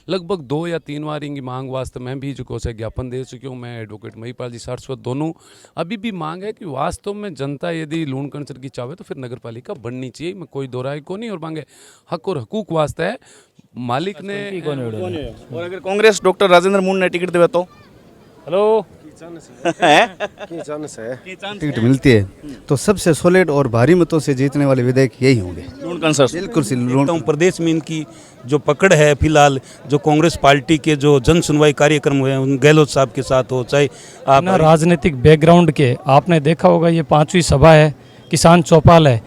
लगभग 2 या 3 बार इनकी मांग वास्ते मैं भी जो से ज्ञापन दे चुकी हूँ। मैं एडवोकेट महिपाल जी सारस्वत दोनों अभी भी मांग है कि वास्तव में जनता यदि लूण कंसर की चाहे तो फिर नगर पालिका बननी चाहिए, मैं कोई दोहराए को नहीं। और मांगे हक और हकूक वास्ते है मालिक ने। और अगर कांग्रेस डॉक्टर राजेंद्र मून ने टिकट देवे तो हेलो टिकट मिलती है तो सबसे सॉलिड और भारी मतों से जीतने वाले विधायक यही होंगे। लूण कंसर बिल्कुल देखता हूं प्रदेश में इनकी जो पकड़ है फिलहाल, जो कांग्रेस पार्टी के जो जन सुनवाई कार्यक्रम हुए हैं उन गहलोत साहब के साथ हो, चाहे आप ना राजनीतिक बैकग्राउंड के, आपने देखा होगा ये 5वीं सभा है, किसान चौपाल है,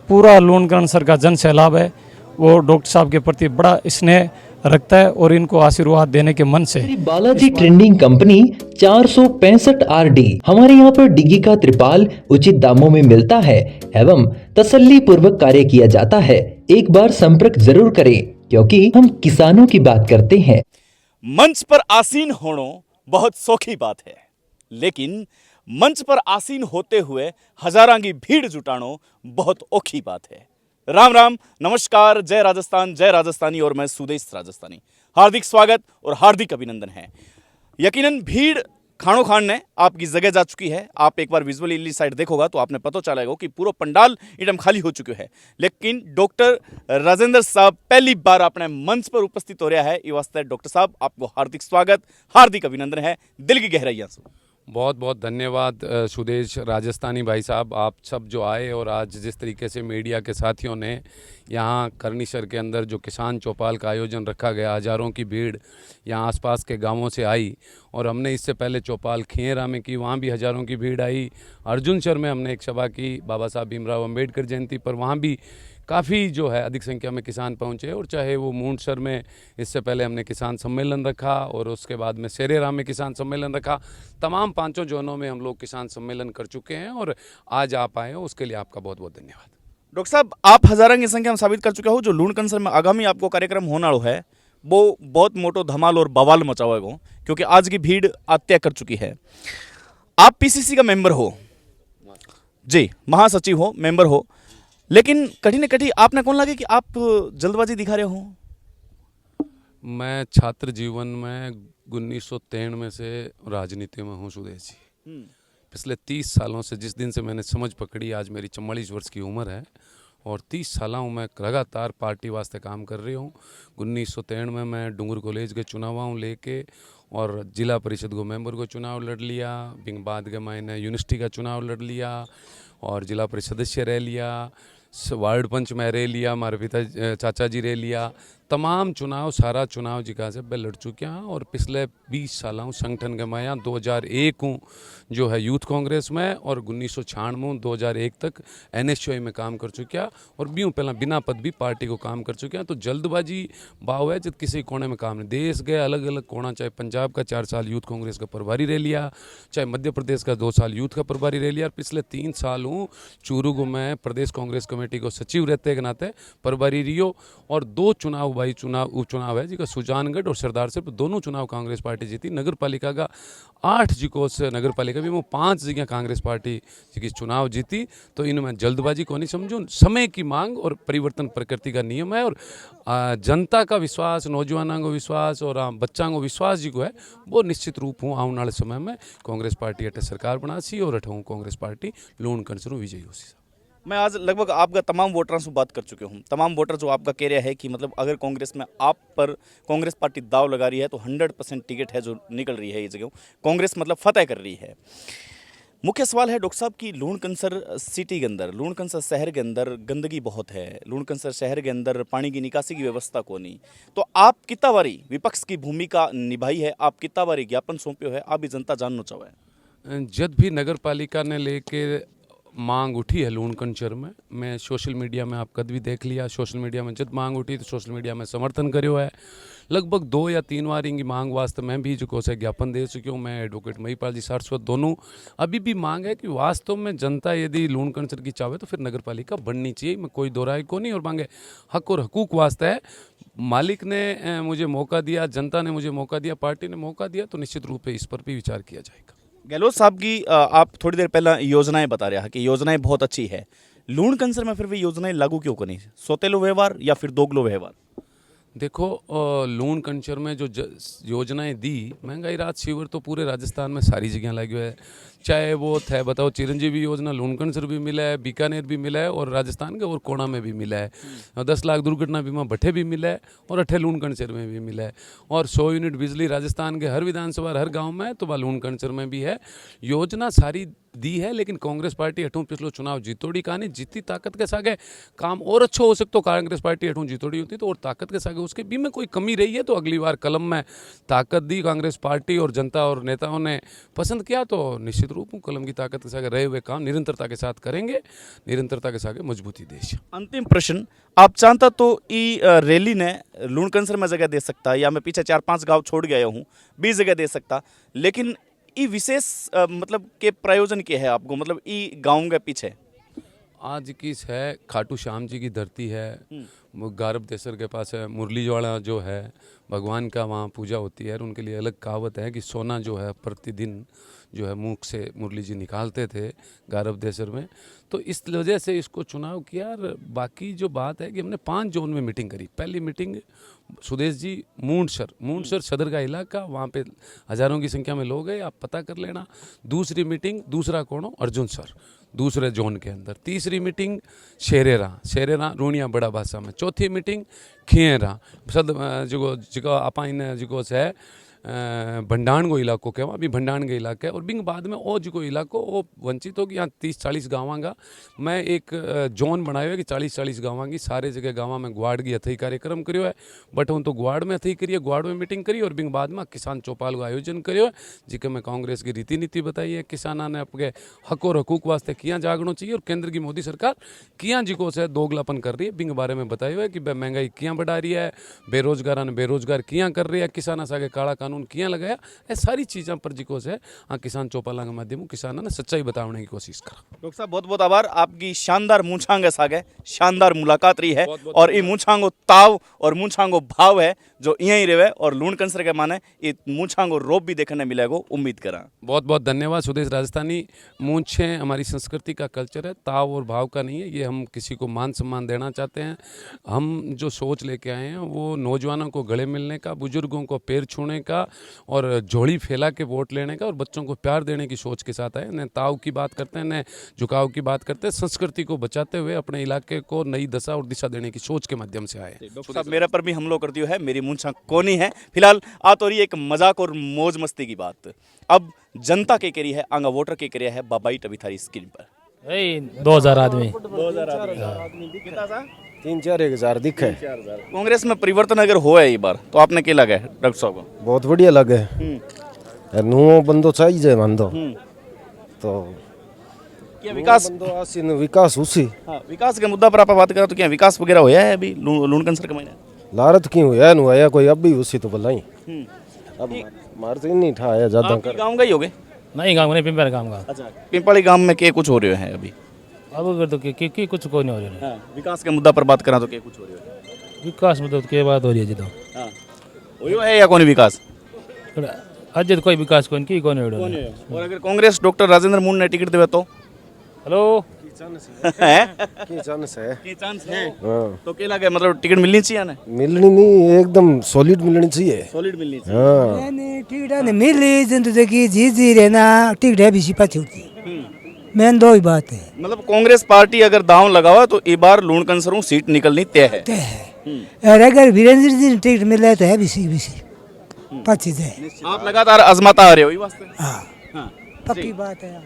पूरा लूणकरण सर का जन सैलाब है। वो डॉक्टर साहब के प्रति बड़ा स्नेह रखता है और इनको आशीर्वाद देने के मन से। Shri Balaji trending company 465 RD। हमारे यहाँ पर डिग्गी का त्रिपाल उचित दामों में मिलता है एवं तसल्ली पूर्वक कार्य किया जाता है। एक बार संपर्क जरूर करें क्योंकि हम किसानों की बात करते हैं। मंच पर आसीन होना बहुत सौखी बात है, लेकिन मंच पर आसीन होते हुए हजारां की भीड़ जुटाना बहुत औखी बात है। राम राम, नमस्कार, जय राजस्थान, जय राजस्थानी। और मैं सुदेश राजस्थानी, हार्दिक स्वागत और हार्दिक अभिनंदन है। यकीनन भीड़ खानो खान ने आपकी जगह जा चुकी है। आप एक बार विजुअली इली साइड देखोगा तो आपने पता चलेगा कि पूरा पंडाल इटम खाली हो चुके हैं, लेकिन डॉक्टर राजेंद्र साहब पहली बार अपने मंच पर उपस्थित हो रहा है। इस वास्ते डॉक्टर साहब आपको हार्दिक स्वागत, हार्दिक अभिनंदन है दिल की गहराइयों से। बहुत बहुत धन्यवाद सुदेश राजस्थानी भाई साहब, आप सब जो आए और आज जिस तरीके से मीडिया के साथियों ने यहाँ करनीसर के अंदर जो किसान चौपाल का आयोजन रखा गया, हज़ारों की भीड़ यहाँ आसपास के गांवों से आई। और हमने इससे पहले चौपाल खिएरा में की, वहाँ भी हज़ारों की भीड़ आई। अर्जुनसर में हमने एक सभा की बाबा साहब भीमराव अम्बेडकर जयंती पर, वहाँ भी काफ़ी जो है अधिक संख्या में किसान पहुँचे। और चाहे वो मूंडसर में इससे पहले हमने किसान सम्मेलन रखा और उसके बाद में सेरेरा में किसान सम्मेलन रखा। तमाम 5 जोनों में हम लोग किसान सम्मेलन कर चुके हैं और आज आप आए हो उसके लिए आपका बहुत बहुत धन्यवाद। डॉक्टर साहब, आप हजारों की संख्या में साबित कर चुके हो जो लूण कंसर में आगामी आपको कार्यक्रम होने वाला है वो बहुत मोटो धमाल और बवाल मचावेगा, क्योंकि आज की भीड़ आत्या कर चुकी है। आप पीसीसी का मेंबर हो जी, महासचिव हो, मेंबर हो, लेकिन कठी न कठी आपने कौन लगे कि आप जल्दबाजी दिखा रहे हो? मैं छात्र जीवन में 1993 से राजनीति में हूँ सुदेश जी। पिछले 30 सालों से, जिस दिन से मैंने समझ पकड़ी, आज मेरी 44 वर्ष की उम्र है और 30 सालों में लगातार पार्टी वास्ते काम कर रही हूँ। 1993 में मैं डूंगर कॉलेज के चुनावों लेके और जिला परिषद को मेंबर को चुनाव लड़ लिया। बिंग बाद के मैंने यूनिवर्सिटी का चुनाव लड़ लिया और जिला परिषद सदस्य रह लिया, वार्ड पंच में रह लिया, हमारे पिता चाचा जी रह लिया। तमाम चुनाव, सारा चुनाव जिका से मैं लड़ चुके हैं। और पिछले 20 सालों संगठन के मैं यहाँ 2001 हूँ जो है यूथ कांग्रेस में, और 1996 2001 तक NSUI में काम कर चुका और बीऊ पहला बिना पद भी पार्टी को काम कर चुके हैं। तो जल्दबाजी भाव है जब किसी कोने में काम नहीं। देश गए अलग अलग कोना, चाहे पंजाब का 4 साल यूथ कांग्रेस का प्रभारी रह लिया, चाहे मध्य प्रदेश का 2 साल यूथ का प्रभारी रह लिया, और पिछले 3 साल हूँ चूरू को मैं प्रदेश कांग्रेस कमेटी को सचिव रहते के नाते प्रभारी रियो। और 2 चुनाव भाई उपचुनाव है जिसका सुजानगढ़ और सरदार से दोनों चुनाव कांग्रेस पार्टी जीती। नगर पालिका का 8 जिको से नगर पालिका भी वो 5 जगह कांग्रेस पार्टी की चुनाव जीती। तो इनमें जल्दबाजी को नहीं समझो, समय की मांग और परिवर्तन प्रकृति का नियम है। और जनता का विश्वास, नौजवानों को विश्वास और बच्चों को विश्वास जी को है वो निश्चित रूप हूँ आने वाले समय में कांग्रेस पार्टी अटे सरकार बनासी और अठूँ कांग्रेस पार्टी लूण कंसरू विजयी हो सी। मैं आज लगभग आपका तमाम वोटरों से बात कर चुके हूँ। तमाम वोटर जो आपका कह रहा है कि मतलब अगर कांग्रेस में आप पर कांग्रेस पार्टी दाव लगा रही है तो 100% टिकट है जो निकल रही है ये जगह, कांग्रेस मतलब फतेह कर रही है। मुख्य सवाल है डॉक्टर साहब की लूण कंसर सिटी के अंदर, लूण कंसर शहर के अंदर गंदगी बहुत है। लूण कंसर शहर के अंदर पानी की निकासी की व्यवस्था को नहीं। तो आप कितना बारी विपक्ष की भूमिका निभाई है, आप कितना बारी ज्ञापन सौंप्यो है, आप भी जनता जानना चाहे। जब भी नगर पालिका ने लेके मांग उठी है लूण कंचर में, मैं सोशल मीडिया में आप कद भी देख लिया, सोशल मीडिया में जब मांग उठी तो सोशल मीडिया में समर्थन करो है। लगभग 2 या 3 बार इनकी मांग वास्ते मैं भी जो से ज्ञापन दे चुकी हूँ। मैं एडवोकेट महिपाल जी सारस्वत दोनों अभी भी मांग है कि वास्तव में जनता यदि लूण कंचर की चाहे तो फिर नगर पालिका बननी चाहिए, मैं कोई दोहराए को नहीं। और मांगे हक और हकूक वास्ते है। मालिक ने मुझे मौका दिया, जनता ने मुझे मौका दिया, पार्टी ने मौका दिया, तो निश्चित रूप से इस पर भी विचार किया जाएगा। गहलोत साहब की आप थोड़ी देर पहले योजनाएं बता रहे हैं कि योजनाएं बहुत अच्छी है। लूण कंसर में फिर भी योजनाएं लागू क्यों करनी? सोतेलो व्यवहार या फिर दोगलो व्यवहार? देखो लूण कंचर में जो योजनाएं दी, महंगाई राहत शिविर तो पूरे राजस्थान में सारी जगह लगे हुए है। चाहे वो थे बताओ चिरंजीवी योजना, लूण कंचर भी मिला है, बीकानेर भी मिला है और राजस्थान के और कोणा में भी मिला है। 10 लाख दुर्घटना बीमा भट्टे भी मिला है और 8 लूण कंचर में भी मिला है। और 100 यूनिट बिजली राजस्थान के हर विधानसभा हर गाँव में है, तो वह लूण कंचर में भी है। योजना सारी दी है, लेकिन कांग्रेस पार्टी हटूं पिछलो चुनाव जीतोड़ी कहानी जीती ताकत के सागे काम और अच्छो हो सकते। कांग्रेस पार्टी हटूं जीतोड़ी होती तो और ताकत के सागे उसके भी में कोई कमी रही है, तो अगली बार कलम में ताकत दी कांग्रेस पार्टी और जनता और नेताओं ने पसंद किया, तो निश्चित रूप में कलम की ताकत के सागे रहे हुए काम निरंतरता के साथ करेंगे। निरंतरता के सागे मजबूती देश। अंतिम प्रश्न, आप चाहता तो ई रैली ने लूण कंसर में जगह दे सकता, या मैं पीछे 4-5 गांव छोड़ गया हूँ 20 जगह दे सकता, लेकिन ई विशेष मतलब के प्रयोजन के है आपको, मतलब ई गाँव के पीछे आज की है खाटू श्याम जी की धरती है, गारब देसर के पास है, मुरलीवाड़ा जो है भगवान का वहाँ पूजा होती है। और उनके लिए अलग कहावत है कि सोना जो है प्रतिदिन जो है मुख से मुरली जी निकालते थे गारब देसर में। तो इस वजह से इसको चुनाव किया। और बाकी जो बात है कि हमने 5 जोन में मीटिंग करी। पहली मीटिंग सुदेश जी मूंडसर सदर का इलाका, वहाँ पे हज़ारों की संख्या में लोग हैं, आप पता कर लेना। दूसरी मीटिंग दूसरा कोणो अर्जुन सर दूसरे जोन के अंदर। तीसरी मीटिंग शेरेरा रूणिया बड़ा भाषा में। चौथी मीटिंग खिएरा सद जो आप जो है भंडाण को इलाको कहवा अभी भंडाण के इलाके। और बिंग बाद में ओ जो इलाको वो वंचित होगी, यहाँ 30-40 गाँव का मैं एक जोन बनाया है कि 40-40 गाँव की सारे जगह गाँव में ग्वाड़ की अथई कार्यक्रम करियो है। बट हूँ तो ग्वाड़ में अथई करिए, ग्वाड़ में मीटिंग करी। और बिंग बाद में किसान चौपाल का आयोजन करियो है, जिसके मैं कांग्रेस की रीति नीति बताई है। किसाना ने अपने हक और हकूक वास्ते किया जागना चाहिए, और केंद्र की मोदी सरकार किया जिको से दोगलापन कर रही है बिंग बारे में बताया है कि महंगाई किया बढ़ा रही है, बेरोजगार ने बेरोजगार किया कर रही है, किसान सागे काला कानून किया लगाया, ये सारी चीज़ों पर जिको से किसान चौपाला के माध्यम किसानों ने सच्चाई बताने की कोशिश करा। डॉक्टर साहब बहुत बहुत आभार, आपकी शानदार मूंछांग सागे शानदार मुलाकात रही है। और ये मूंछांगो ताव और मूंछांगो भाव है जो यहीं रहे, और लूण कंसर के माने ये मूंछांगो रोप भी देखने मिलेगा, उम्मीद करा। बहुत बहुत धन्यवाद। सुदेश राजस्थानी मूंछें हमारी संस्कृति का कल्चर है, ताव और भाव का नहीं है। ये हम किसी को मान सम्मान देना चाहते हैं। हम जो सोच लेके आए हैं वो नौजवानों को गले मिलने का, बुजुर्गों को पैर छूने का और झोली फैला के वोट लेने का और बच्चों को प्यार देने की सोच के साथ आए। न ताव की बात करते हैं न झुकाव की बात करते हैं, संस्कृति को बचाते हुए अपने इलाके को नई दशा और दिशा देने की सोच के माध्यम से आए। डॉक्टर साहब मेरे पर भी हमलो कर दियो है, मेरी मूंछा कोनी है। फिलहाल आ तो रही एक मजाक और मौज मस्ती की बात। अब जनता के करी है, आंगा वोटर के करिया है बाबाई टबी थारी स्क्रीन पर 2000 आदमी 3-4 दिखे। कांग्रेस में परिवर्तन अगर हो है ये बार तो आपने क्या लगा है डॉक्टर साहब को? बहुत बढ़िया लगे। नुओ बंदो चाहिए मान दो तो क्या विकास बंदो आसीन विकास उसी। हाँ, विकास के मुद्दा पर आप बात करें तो क्या विकास वगैरह होया है अभी लूण कंसर के महीने? लारत क्यों है नु आया कोई अब भी उसी तो भलाई। अब मार तो नहीं ठा है ज्यादा कर गांव गई होगे? नहीं गाँव नहीं पिंपल गाँव का। अच्छा, पिंपली गांव में क्या कुछ हो रहा है अभी? अब अगर तो कि कुछ को नहीं हो रहा है। विकास के मुद्दा पर बात करा तो क्या कुछ हो रहा है? विकास में तो क्या बात हो रही है जी? तो हो है या कौन विकास? आज तो कोई विकास कौन की कौन हो रहा है। और अगर कांग्रेस डॉक्टर राजेंद्र मून ने टिकट देवे तो? हेलो की चांस है हाँ। तो क्या लगे मतलब टिकट मिलनी चाहिए ना? मिलनी नहीं एकदम सॉलिड मिलनी चाहिए। सॉलिड मिलनी चाहिए। हाँ टिकट ने मिली जिंदगी जी रहना टिकट है भी सिपा छूटी मेन दो ही बात है। मतलब कांग्रेस पार्टी अगर दांव लगावा तो इस बार लूण कंसरों सीट निकलनी तय है। और अगर वीरेंद्र जी ने टिकट मिला तो है भी सी 25 है। आप लगातार आजमाता आ रहे हो ये वास्ते। हाँ पक्की बात है।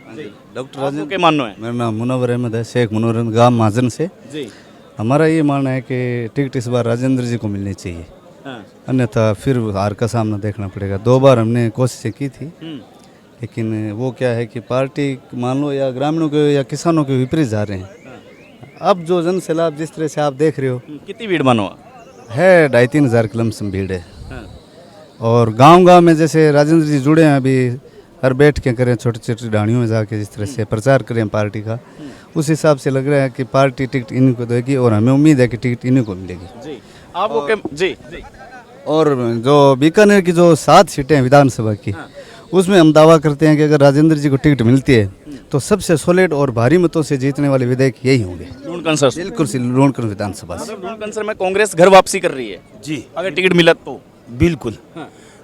डॉक्टर आपको राजेंद्र क्या मानना है? मेरा नाम मुनव्वर अहमद है, शेख मुनव्वर अहमद गाँव महाजन से। जी हमारा ये मानना है कि टिकट इस बार राजेंद्र जी को मिलनी चाहिए, अन्यथा फिर हार का सामना देखना पड़ेगा। 2 बार हमने कोशिशें की थी, लेकिन वो क्या है कि पार्टी मान लो या ग्रामीणों के या किसानों के विपरीत जा रहे हैं। अब जो जन सैलाब जिस तरह से आप देख रहे हो, कितनी भीड़ मानो है 2,500 हज़ार के लमसम भीड़ है। और गांव-गांव में जैसे राजेंद्र जी जुड़े हैं, अभी हर बैठ के करें छोटी छोटी ढाणियों में जाके जिस तरह से प्रचार करें पार्टी का, उस हिसाब से लग रहा है कि पार्टी टिकट इन्हीं को देगी और हमें उम्मीद है कि टिकट इन्हीं को मिलेगी। जी आपको जी और जो बीकानेर की जो 7 सीटें हैं विधानसभा की, उसमें हम दावा करते हैं कि अगर राजेंद्र जी को टिकट मिलती है तो सबसे सॉलिड और भारी मतों से जीतने वाले विधायक यही होंगे। लूणकरण बिल्कुल लूणकरण विधानसभा से। लूणकरण में कांग्रेस घर वापसी कर रही है जी अगर टिकट मिला तो। बिल्कुल।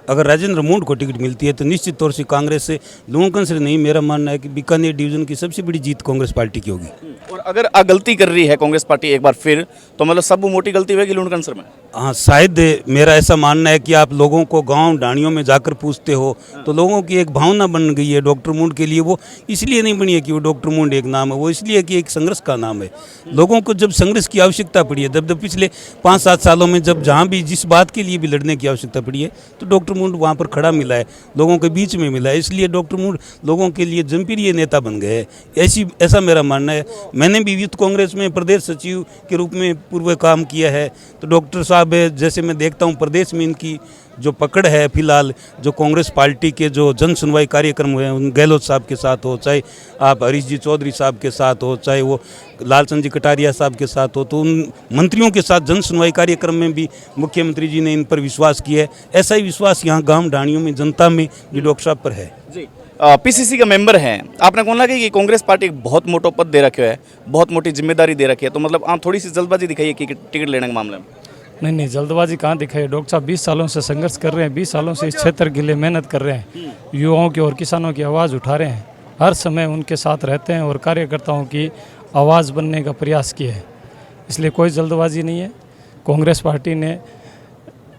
अगर राजेंद्र मूड को टिकट मिलती है तो निश्चित तौर से कांग्रेस से लूणकरण से नहीं, मेरा मानना है कि बीकानेर डिवीजन की सबसे बड़ी जीत कांग्रेस पार्टी की होगी। और अगर गलती कर रही है कांग्रेस पार्टी एक बार फिर, तो मतलब सब मोटी गलती होगी लूणकरण में। हाँ, शायद मेरा ऐसा मानना है कि आप लोगों को गांव ढाणियों में जाकर पूछते हो तो लोगों की एक भावना बन गई है डॉक्टर मूड के लिए। वो इसलिए नहीं बनी है कि वो डॉक्टर मूड एक नाम है, वो इसलिए कि एक संघर्ष का नाम है। लोगों को जब संघर्ष की आवश्यकता पड़ी है, जब पिछले 5-7 सालों में जब जहाँ भी जिस बात के लिए भी लड़ने की आवश्यकता पड़ी है, तो डॉक्टर मूड वहाँ पर खड़ा मिला है, लोगों के बीच में मिला है। इसलिए डॉक्टर मूड लोगों के लिए जनप्रिय नेता बन गए हैं। ऐसा मेरा मानना है। मैंने भी यूथ कांग्रेस में प्रदेश सचिव के रूप में पूर्व काम किया है। तो डॉक्टर साहब जैसे मैं देखता हूँ प्रदेश में इनकी जो पकड़ है फिलहाल, जो कांग्रेस पार्टी के जो जन सुनवाई कार्यक्रम हुए हैं, उन गहलोत साहब के साथ हो, चाहे आप हरीश जी चौधरी साहब के साथ हो, चाहे वो लालचंद जी कटारिया साहब के साथ हो, तो उन मंत्रियों के साथ जन सुनवाई कार्यक्रम में भी मुख्यमंत्री जी ने इन पर विश्वास किया है। ऐसा ही विश्वास यहाँ गांव ढाणियों में जनता में भी डॉक्टर साहब पर है। जी पीसीसी का मेंबर हैं आपने कौन लगा कि कांग्रेस पार्टी एक बहुत मोटो पद दे रखे है, बहुत मोटी जिम्मेदारी दे रखी है, तो मतलब आप थोड़ी सी जल्दबाजी दिखाइए कि टिकट लेने के मामले में। नहीं, जल्दबाजी कहाँ दिखाई। डॉक्टर साहब 20 सालों से संघर्ष कर रहे हैं, 20 सालों से इस क्षेत्र के लिए मेहनत कर रहे हैं, युवाओं की और किसानों की आवाज़ उठा रहे हैं, हर समय उनके साथ रहते हैं और कार्यकर्ताओं की आवाज़ बनने का प्रयास किया है। इसलिए कोई जल्दबाजी नहीं है। कांग्रेस पार्टी ने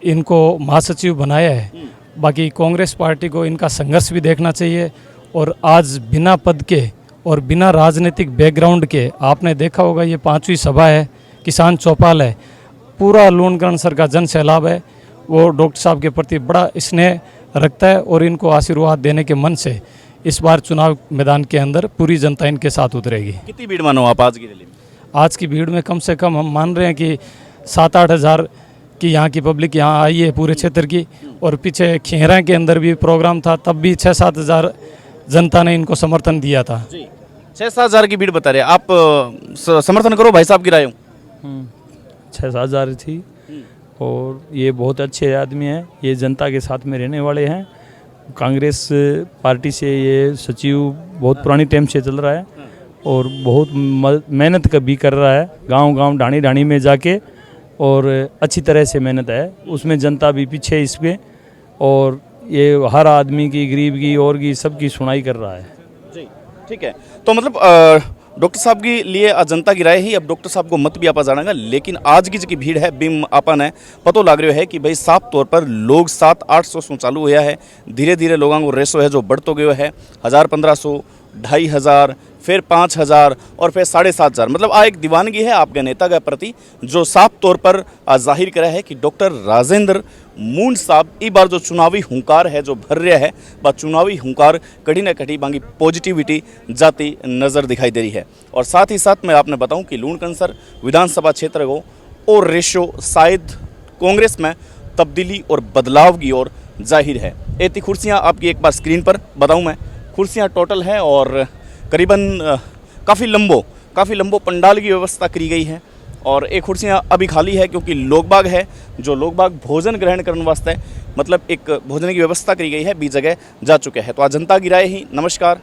इनको महासचिव बनाया है। बाकी कांग्रेस पार्टी को इनका संघर्ष भी देखना चाहिए। और आज बिना पद के और बिना राजनीतिक बैकग्राउंड के आपने देखा होगा ये 5वीं सभा है, किसान चौपाल है, पूरा लूणकरण सर का जन सैलाब है। वो डॉक्टर साहब के प्रति बड़ा स्नेह रखता है और इनको आशीर्वाद देने के मन से इस बार चुनाव मैदान के अंदर पूरी जनता इनके साथ उतरेगी। कितनी भीड़ मानो आप आज की रैली में? आज की भीड़ में कम से कम हम मान रहे हैं कि 7-8 हज़ार की यहाँ की पब्लिक यहाँ आई है पूरे क्षेत्र की। और पीछे खेरा के अंदर भी प्रोग्राम था, तब भी 6-7 हज़ार जनता ने इनको समर्थन दिया था। 6-7 हज़ार की भीड़ बता रहे हैं आप। समर्थन करो भाई साहब की राय। 6-7 हज़ार थी और ये बहुत अच्छे आदमी हैं, ये जनता के साथ में रहने वाले हैं। कांग्रेस पार्टी से ये सचिव बहुत पुरानी टाइम से चल रहा है और बहुत मेहनत भी कर रहा है, गांव-गांव ढाणी में जाके, और अच्छी तरह से मेहनत है। उसमें जनता भी पीछे इसके, और ये हर आदमी की, गरीब की और की सबकी सुनाई कर रहा है। जी ठीक है। तो मतलब डॉक्टर साहब के लिए जनता की राय ही। अब डॉक्टर साहब को मत भी आपा जानेगा, लेकिन आज की जो भीड़ है बिम आपा ने पतो लग रहा है कि भाई साफ तौर पर लोग 700-800 से चालू हुआ है, धीरे धीरे लोगों को रेसो है जो बढ़ तो गयो है। 1000-1500, 2500, फिर 5000 और फिर 7500। मतलब एक दीवानगी है आपके नेता के प्रति, जो साफ तौर पर जाहिर करा है कि डॉक्टर राजेंद्र मूड साहब इस बार जो चुनावी हुंकार है जो भर रहा है, वह चुनावी हुंकार कड़ी न कड़ी बांगी पॉजिटिविटी जाती नज़र दिखाई दे रही है। और साथ ही साथ मैं आपने बताऊं कि लूणकरण सर विधानसभा क्षेत्र को और रेशो शायद कांग्रेस में तब्दीली और बदलाव की ओर जाहिर है। इतनी कुर्सियाँ आपकी एक बार स्क्रीन पर बताऊँ मैं। कुर्सियाँ टोटल हैं और करीबन काफ़ी लंबो पंडाल की व्यवस्था करी गई है। और एक कुर्सियाँ अभी खाली है क्योंकि लोग बाग है, जो लोग बाग भोजन ग्रहण करने वास्ते मतलब एक भोजन की व्यवस्था करी गई है, 20 जगह जा चुके हैं। तो आज जनता की राय ही। नमस्कार।